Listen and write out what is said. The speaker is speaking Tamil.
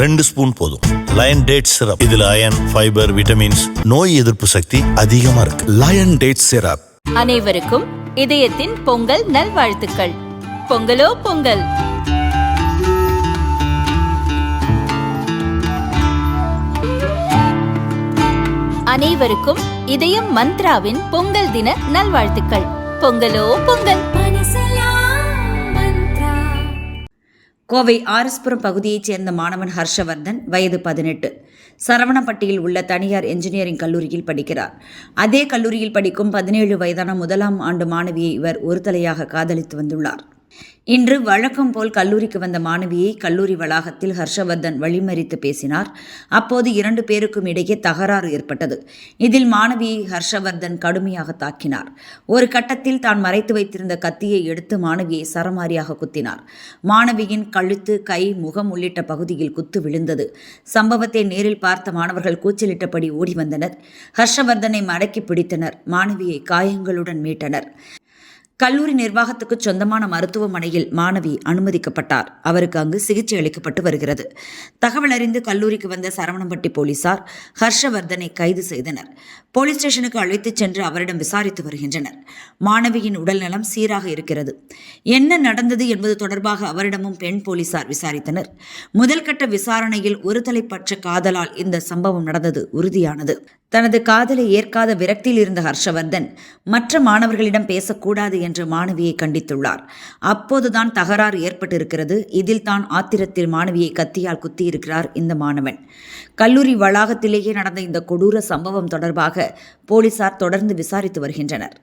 2 ஸ்பூன் போதும். லயன் டேட் சிரப், இதுல அயன், ஃபைபர், விட்டமின்ஸ், நோய் எதிர்ப்பு சக்தி அதிகமா இருக்கு. Lion date syrup. அனைவருக்கும் இதயத்தின் பொங்கல் நல்வாழ்த்துக்கள். பொங்கலோ பொங்கல். அனைவருக்கும் இதயம் மந்த்ராவின் பொங்கல் தின நல்வாழ்த்துக்கள். பொங்கலோ பொங்கல். கோவை ஆர்எஸ்புரம் பகுதியைச் சேர்ந்த மாணவன் ஹர்ஷவர்தன், வயது 18, சரவணப்பட்டியில் உள்ள தனியார் என்ஜினியரிங் கல்லூரியில் படிக்கிறார். அதே கல்லூரியில் படிக்கும் 17 வயதான முதலாம் ஆண்டு மாணவியை இவர் ஒரு தலையாக காதலித்து வந்துள்ளார். இன்று வழக்கம் போல் கல்லூரிக்கு வந்த மாணவியை கல்லூரி வளாகத்தில் ஹர்ஷவர்தன் வழிமறித்து பேசினார். அப்போது 2 பேருக்கும் இடையே தகராறு ஏற்பட்டது. இதில் மாணவியை ஹர்ஷவர்தன் கடுமையாக தாக்கினார். ஒரு கட்டத்தில் தான் மறைத்து வைத்திருந்த கத்தியை எடுத்து மாணவியை சரமாரியாக குத்தினார். மாணவியின் கழுத்து, கை, முகம் உள்ளிட்ட பகுதியில் குத்து விழுந்தது. சம்பவத்தை நேரில் பார்த்த மாணவர்கள் கூச்சலிட்டபடி ஓடி வந்தனர். ஹர்ஷவர்தனை மடக்கி பிடித்தனர். மாணவியை காயங்களுடன் மீட்டனர். கல்லூரி நிர்வாகத்துக்கு சொந்தமான மருத்துவமனையில் மாணவி அனுமதிக்கப்பட்டார். அவருக்கு அங்கு சிகிச்சை அளிக்கப்பட்டு வருகிறது. தகவல் அறிந்து கல்லூரிக்கு வந்த சரவணம்பட்டி போலீசார் ஹர்ஷவர்தனை கைது செய்தனர். போலீஸ் ஸ்டேஷனுக்கு அழைத்துச் சென்று அவரிடம் விசாரித்து வருகின்றனர். மாணவியின் உடல்நலம் சீராக இருக்கிறது. என்ன நடந்தது என்பது தொடர்பாக அவரிடமும் பெண் போலீசார் விசாரித்தனர். முதல் கட்ட விசாரணையில் ஒரு தலைப்பற்ற காதலால் இந்த சம்பவம் நடந்தது உறுதியானது. தனது காதலை ஏற்காத விரக்தியில் இருந்த ஹர்ஷவர்தன் மற்ற மாணவர்களிடம் பேசக்கூடாது என்று மாணவியை கண்டித்துள்ளார். அப்போதுதான் தகராறு ஏற்பட்டிருக்கிறது. இதில் தான் ஆத்திரத்தில் மாணவியை கத்தியால் குத்தியிருக்கிறார் இந்த மாணவன். கல்லூரி வளாகத்திலேயே நடந்த இந்த கொடூர சம்பவம் தொடர்பாக போலீசார் தொடர்ந்து விசாரித்து வருகின்றனர்.